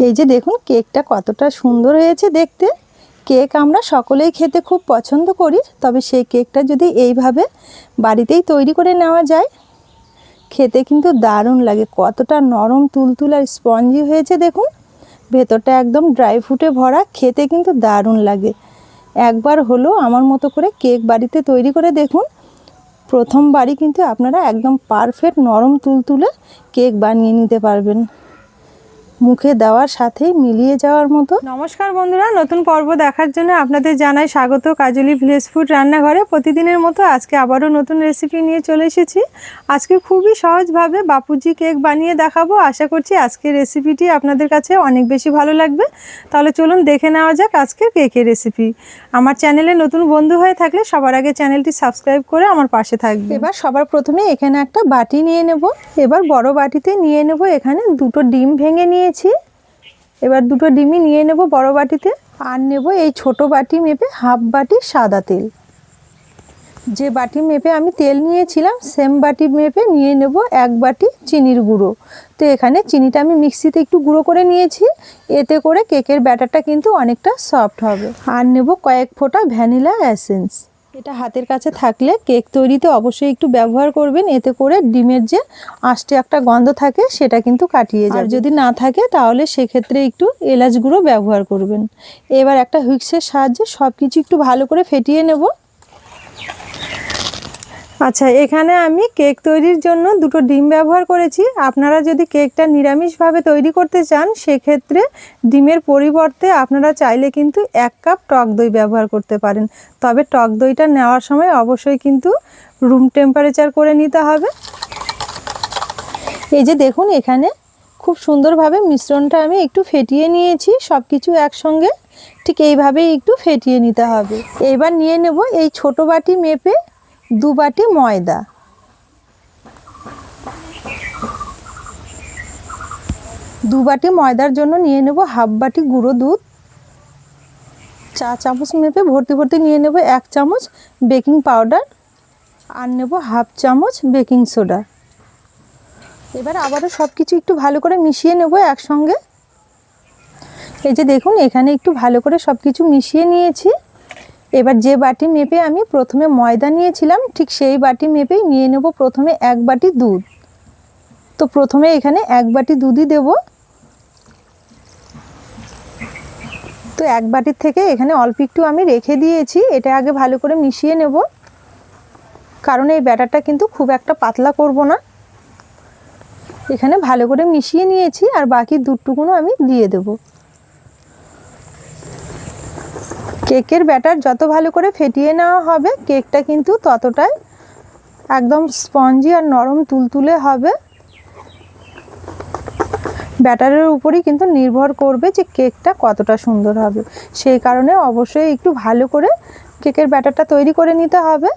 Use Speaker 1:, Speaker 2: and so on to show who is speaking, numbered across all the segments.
Speaker 1: এই যে দেখুন কেকটা কতটা সুন্দর হয়েছে দেখতে। কেক আমরা সকলেই খেতে খুব পছন্দ করি, তবে সেই কেকটা যদি এইভাবে বাড়িতেই তৈরি করে নেওয়া যায় খেতে কিন্তু দারুণ লাগে। কতটা নরম তুলতুল আর স্পঞ্জি হয়েছে দেখুন, ভেতরটা একদম ড্রাই ফ্রুটে ভরা, খেতে কিন্তু দারুণ লাগে। একবার হলো আমার মতো করে কেক বাড়িতে তৈরি করে দেখুন, প্রথমবারই কিন্তু আপনারা একদম পারফেক্ট নরম তুলতুলে কেক বানিয়ে নিতে পারবেন, মুখে দেওয়ার সাথেই মিলিয়ে যাওয়ার মতো। নমস্কার বন্ধুরা, নতুন পর্ব দেখার জন্য আপনাদের জানাই স্বাগত কাজলি ভিলেজ ফুড রান্নাঘরে। প্রতিদিনের মতো আজকে আবারও নতুন রেসিপি নিয়ে চলে এসেছি। আজকে খুবই সহজভাবে বাপুজি কেক বানিয়ে দেখাবো। আশা করছি আজকের রেসিপিটি আপনাদের কাছে অনেক বেশি ভালো লাগবে। তাহলে চলুন দেখে নেওয়া যাক আজকের কেকের রেসিপি। আমার চ্যানেলে নতুন বন্ধু হয়ে থাকলে সবার আগে চ্যানেলটি সাবস্ক্রাইব করে আমার পাশে থাকবে। এবার সবার প্রথমে এখানে একটা বাটি নিয়ে নেব। এবার বড় বাটিতে নিয়ে নেব এখানে দুটো ডিম ভেঙে নিয়েছি। এবার দুটো ডিমই নিয়ে নেব বড় বাটিতে। আর নেব এই ছোট বাটি মেপে হাফ বাটি সাদা তেল। যে বাটি মেপে আমি তেল নিয়েছিলাম সেম বাটি মেপে নিয়ে নেব এক বাটি চিনির গুঁড়ো। তো এখানে চিনিটা আমি মিক্সিতে একটু গুঁড়ো করে নিয়েছি, এতে করে কেকের ব্যাটারটা কিন্তু অনেকটা সফট হবে। আর নেব কয়েক ফোঁটা ভ্যানিলা এসেন্স। এটা হাতের কাছে থাকলে কেক তৈরিতে অবশ্যই একটু ব্যবহার করবেন, এতে করে ডিমের যে আষ্টে একটা গন্ধ থাকে সেটা কিন্তু কাটিয়ে যায়। আর যদি না থাকে তাহলে সেক্ষেত্রে একটু এলাচ গুঁড়ো ব্যবহার করবেন। এবার একটা হুইস্কের সাহায্যে সব কিছু একটু ভালো করে ফেটিয়ে নেব। আচ্ছা, এখানে আমি কেক তৈরির জন্য দুটো ডিম ব্যবহার করেছি। আপনারা যদি কেকটা নিরামিষভাবে তৈরি করতে চান সেক্ষেত্রে ডিমের পরিবর্তে আপনারা চাইলে কিন্তু 1 কাপ টক দই ব্যবহার করতে পারেন। তবে টক দইটা নেওয়ার সময় অবশ্যই কিন্তু রুম টেম্পারেচার করে নিতে হবে। এই যে দেখুন এখানে খুব সুন্দরভাবে মিশ্রণটা আমি একটু ফেটিয়ে নিয়েছি, সব কিছু একসঙ্গে ঠিক এইভাবেই একটু ফেটিয়ে নিতে হবে। এবার নিয়ে নেব এই ছোট বাটি মেপে 2 বাটি ময়দা। দু বাটি ময়দার জন্য নিয়ে নেব হাফ বাটি গুঁড়ো দুধ। 4 চামচ মেপে ভর্তি ভর্তি নিয়ে নেব 1 চামচ বেকিং পাউডার। আর নেব হাফ চামচ বেকিং সোডা। এবার আবারও সব কিছু একটু ভালো করে মিশিয়ে নেব একসঙ্গে। এই যে দেখুন এখানে একটু ভালো করে সব কিছু মিশিয়ে নিয়েছি। এবার যে বাটি মেপে আমি প্রথমে ময়দা নিয়েছিলাম ঠিক সেই বাটি মেপেই নিয়ে নেব প্রথমে 1 বাটি দুধ। তো প্রথমে এখানে 1 বাটি দুধই দেব। তো 1 বাটির থেকে এখানে অল্প একটু আমি রেখে দিয়েছি, এটা আগে ভালো করে মিশিয়ে নেব, কারণ এই ব্যাটারটা কিন্তু খুব একটা পাতলা করব না। এখানে ভালো করে মিশিয়ে নিয়েছি আর বাকি দুধটুকুনো আমি দিয়ে দেব। কেকের ব্যাটার যত ভালো করে ফেটিয়ে নেওয়া হবে কেকটা কিন্তু ততটাই একদম স্পঞ্জি আর নরম তুলতুলে হবে। ব্যাটারের উপরই কিন্তু নির্ভর করবে যে কেকটা কতটা সুন্দর হবে, সেই কারণে অবশ্যই একটু ভালো করে কেকের ব্যাটারটা তৈরি করে নিতে হবে।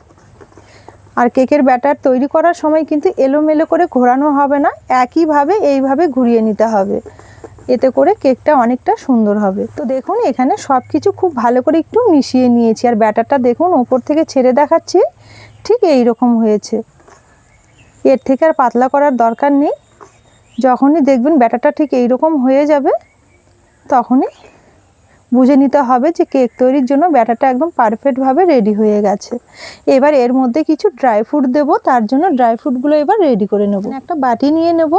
Speaker 1: আর কেকের ব্যাটার তৈরি করার সময় কিন্তু এলোমেলো করে ঘোরানো হবে না, একইভাবে এইভাবে ঘুরিয়ে নিতে হবে, এতে করে কেকটা অনেকটা সুন্দর হবে। তো দেখুন এখানে সব কিছু খুব ভালো করে একটু মিশিয়ে নিয়েছি আর ব্যাটারটা দেখুন ওপর থেকে ছেড়ে দেখাচ্ছি, ঠিক এই রকম হয়েছে। এর থেকে আর পাতলা করার দরকার নেই। যখনই দেখবেন ব্যাটারটা ঠিক এই রকম হয়ে যাবে তখনই বুঝে নিতে হবে যে কেক তৈরির জন্য ব্যাটারটা একদম পারফেক্টভাবে রেডি হয়ে গেছে। এবার এর মধ্যে কিছু ড্রাই ফ্রুট দেবো, তার জন্য ড্রাই ফ্রুটগুলো এবার রেডি করে নেব। একটা বাটি নিয়ে নেব।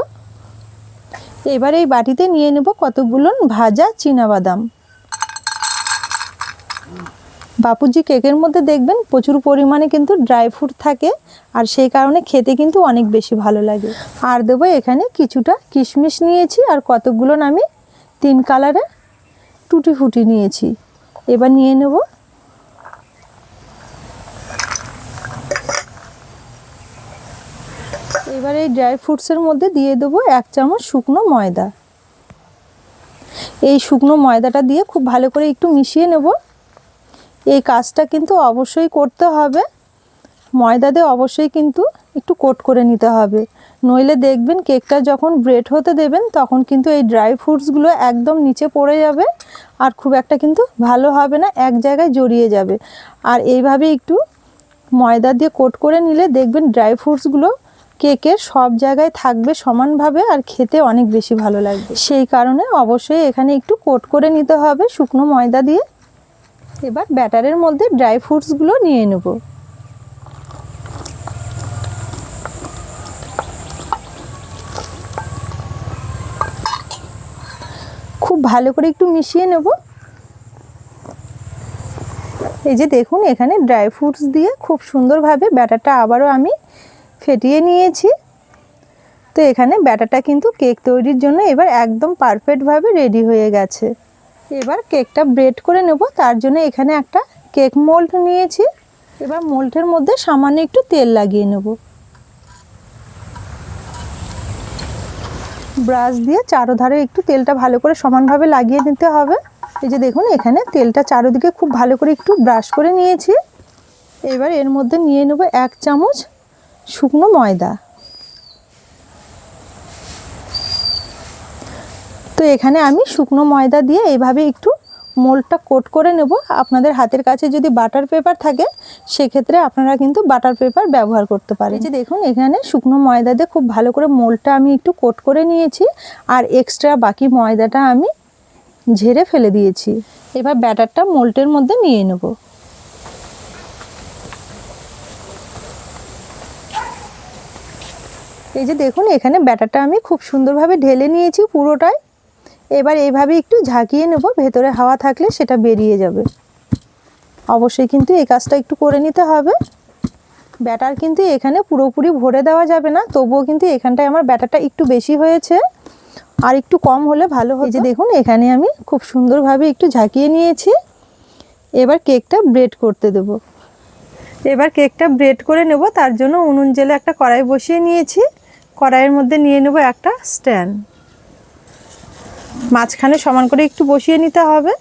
Speaker 1: এবার এই বাটিতে নিয়ে নেব কতগুলো ভাজা চীনাবাদাম। বাপুজি কেকের মধ্যে দেখবেন প্রচুর পরিমাণে কিন্তু ড্রাই ফ্রুট থাকে, আর সেই কারণে খেতে কিন্তু অনেক বেশি ভালো লাগে। আর দেবো এখানে কিছুটা কিশমিশ নিয়েছি আর কতগুলো আমি 3 কালারের টুটি ফুটি নিয়েছি। এবার নিয়ে নেব। এবার এই ড্রাই ফ্রুটসের মধ্যে দিয়ে দেবো 1 চামচ শুকনো ময়দা। এই শুকনো ময়দাটা দিয়ে খুব ভালো করে একটু মিশিয়ে নেব। এই কাজটা কিন্তু অবশ্যই করতে হবে, ময়দা দিয়ে অবশ্যই কিন্তু একটু কোট করে নিতে হবে, নইলে দেখবেন কেকটা যখন ব্রেড হতে দেবেন তখন কিন্তু এই ড্রাই ফ্রুটসগুলো একদম নিচে পড়ে যাবে আর খুব একটা কিন্তু ভালো হবে না, এক জায়গায় জড়িয়ে যাবে। আর এইভাবে একটু ময়দা দিয়ে কোট করে নিলে দেখবেন ড্রাই ফ্রুটসগুলো কেকের সব জায়গায় থাকবে সমানভাবে আর খেতে অনেক বেশি ভালো লাগবে। সেই কারণে অবশ্যই এখানে একটু কোট করে নিতে হবে শুকনো ময়দা দিয়ে। এবার ব্যাটারের মধ্যে ড্রাই ফ্রুটসগুলো নিয়ে নেব। খুব ভালো করে একটু মিশিয়ে নেব। এই যে দেখুন এখানে ড্রাই ফ্রুটস দিয়ে খুব সুন্দরভাবে ব্যাটারটা আবারও আমি ফেটিয়ে নিয়েছি। তো এখানে ব্যাটারটা কিন্তু কেক তৈরির জন্য এবার একদম পারফেক্টভাবে রেডি হয়ে গেছে। এবার কেকটা ব্রেড করে নেব। তার জন্য এখানে একটা কেক মোল্ড নিয়েছি। এবার মোল্ডের মধ্যে সামান্য একটু তেল লাগিয়ে নেব। ব্রাশ দিয়ে চারোধারে একটু তেলটা ভালো করে সমানভাবে লাগিয়ে নিতে হবে। এই যে দেখুন এখানে তেলটা চারোদিকে খুব ভালো করে একটু ব্রাশ করে নিয়েছি। এবার এর মধ্যে নিয়ে নেব 1 চামচ শুকনো ময়দা। তো এখানে আমি শুকনো ময়দা দিয়ে এইভাবে একটু মোল্ডটা কোট করে নেব। আপনাদের হাতের কাছে যদি বাটার পেপার থাকে সেক্ষেত্রে আপনারা কিন্তু বাটার পেপার ব্যবহার করতে পারেন। এই যে দেখুন এখানে শুকনো ময়দা দিয়ে খুব ভালো করে মোল্ডটা আমি একটু কোট করে নিয়েছি আর এক্সট্রা বাকি ময়দাটা আমি ঝেড়ে ফেলে দিয়েছি। এবার ব্যাটারটা মোল্ডের মধ্যে নিয়ে নেব। এই যে দেখুন এখানে ব্যাটারটা আমি খুব সুন্দরভাবে ঢেলে নিয়েছি পুরোটাই। এবার এইভাবে একটু ঝাঁকিয়ে নেব, ভেতরে হাওয়া থাকলে সেটা বেরিয়ে যাবে। অবশ্যই কিন্তু এই কাজটা একটু করে নিতে হবে। ব্যাটার কিন্তু এখানে পুরোপুরি ভরে দেওয়া যাবে না, তবুও কিন্তু এখানটায় আমার ব্যাটারটা একটু বেশি হয়েছে, আর একটু কম হলে ভালো হয়। এই যে দেখুন এখানে আমি খুব সুন্দরভাবে একটু ঝাঁকিয়ে নিয়েছি। এবার কেকটা ব্রেড করতে দেব। এবার কেকটা ব্রেড করে নেব। তার জন্য উনুন জেলে একটা কড়াই বসিয়ে নিয়েছি। কড়াইয়ের মধ্যে নিয়ে নেব একটা স্ট্যান্ড। মাঝখানে সমান করে একটু বসিয়ে নিতে হবে।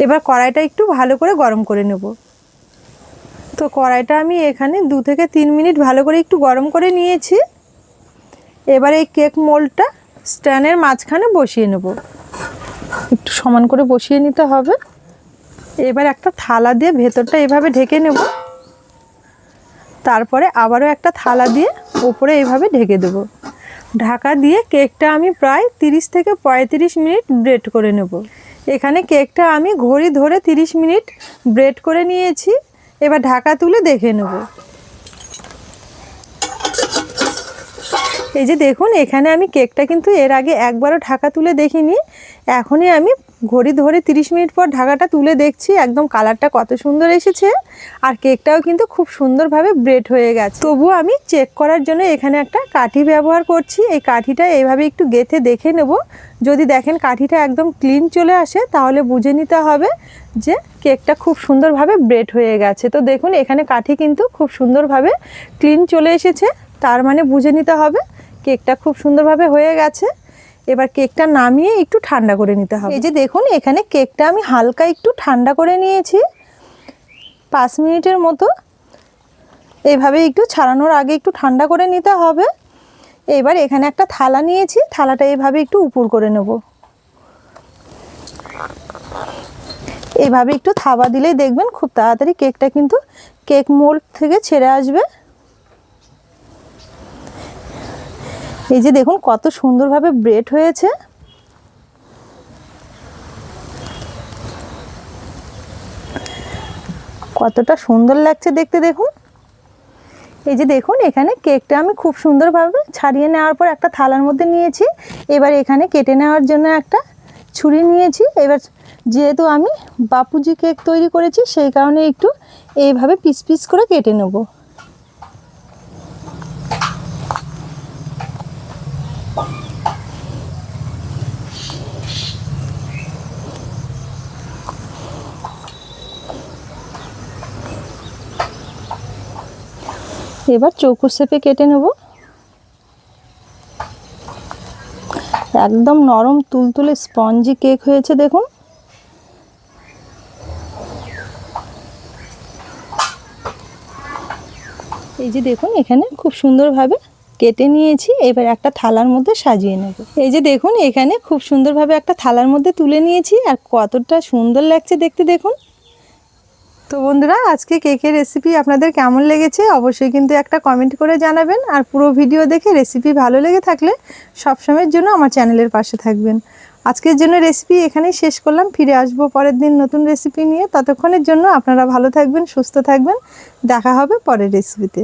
Speaker 1: এবার কড়াইটা একটু ভালো করে গরম করে নেব। তো কড়াইটা আমি এখানে 2 থেকে 3 মিনিট ভালো করে একটু গরম করে নিয়েছি। এবার এই কেক মোল্ডটা স্ট্যান্ডের মাঝখানে বসিয়ে নেব। একটু সমান করে বসিয়ে নিতে হবে। এবার একটা থালা দিয়ে ভেতরটা এভাবে ঢেকে নেব। তারপরে আবারও একটা থালা দিয়ে উপরে এইভাবে ঢেকে দেব। ঢাকা দিয়ে কেকটা আমি প্রায় 30 থেকে 35 মিনিট ব্রেড করে নেব। এখানে কেকটা আমি ঘড়ি ধরে 30 মিনিট ব্রেড করে নিয়েছি। এবার ঢাকা তুলে দেখে নেব। এই যে দেখুন এখানে আমি কেকটা কিন্তু এর আগে একবারও ঢাকা তুলে দেখিনি। এখনই আমি ঘড়ি ধরে 30 মিনিট পর ঢাকাটা তুলে দেখছি। একদম কালারটা কত সুন্দর এসেছে, আর কেকটাও কিন্তু খুব সুন্দরভাবে ব্রেড হয়ে গেছে। তবুও আমি চেক করার জন্য এখানে একটা কাঠি ব্যবহার করছি। এই কাঠিটা এইভাবে একটু গেঁথে দেখে নেব। যদি দেখেন কাঠিটা একদম ক্লিন চলে আসে তাহলে বুঝে নিতে হবে যে কেকটা খুব সুন্দরভাবে ব্রেড হয়ে গেছে। তো দেখুন এখানে কাঠি কিন্তু খুব সুন্দরভাবে ক্লিন চলে এসেছে, তার মানে বুঝে নিতে হবে কেকটা খুব সুন্দরভাবে হয়ে গেছে। এবার কেকটা নামিয়ে একটু ঠান্ডা করে নিতে হবে। এই যে দেখুন এখানে কেকটা আমি হালকা একটু ঠান্ডা করে নিয়েছি 5 মিনিটের মতো। এইভাবে একটু ছাড়ানোর আগে একটু ঠান্ডা করে নিতে হবে। এবার এখানে একটা থালা নিয়েছি, থালাটা এইভাবে একটু উপর করে নেব। এইভাবে একটু থাবা দিলেই দেখবেন খুব তাড়াতাড়ি কেকটা কিন্তু কেক মোল্ড থেকে ছেড়ে আসবে। এই যে দেখুন কত সুন্দরভাবে ব্রেড হয়েছে। কতটা সুন্দর লাগছে দেখতে দেখুন। এই যে দেখুন এখানে কেকটা আমি খুব সুন্দরভাবে ছাড়িয়ে নেওয়ার পর একটা থালার মধ্যে নিয়েছি। এবার এখানে কেটে নেওয়ার জন্য একটা ছুরি নিয়েছি। এবার যেহেতু আমি বাপুজি কেক তৈরি করেছি সেই কারণে একটু এইভাবে পিস পিস করে কেটে নেব। এবার চৌকো শেপে কেটে নেব। একদম নরম তুলতুলে স্পঞ্জি কেক হয়েছে দেখুন। এই যে দেখুন এখানে খুব সুন্দরভাবে কেটে নিয়েছি। এবার একটা থালার মধ্যে সাজিয়ে নেব। এই যে দেখুন এখানে খুব সুন্দরভাবে একটা থালার মধ্যে তুলে নিয়েছি, আর কতটা সুন্দর লাগছে দেখতে দেখুন। তো বন্ধুরা, আজকে কেকের রেসিপি আপনাদের কেমন লেগেছে অবশ্যই কিন্তু একটা কমেন্ট করে জানাবেন। আর পুরো ভিডিও দেখে রেসিপি ভালো লেগে থাকলে সবসময়ের জন্য আমার চ্যানেলের পাশে থাকবেন। আজকের জন্য রেসিপি এখানেই শেষ করলাম। ফিরে আসবো পরের দিন নতুন রেসিপি নিয়ে। ততক্ষণের জন্য আপনারা ভালো থাকবেন, সুস্থ থাকবেন। দেখা হবে পরের রেসিপিতে।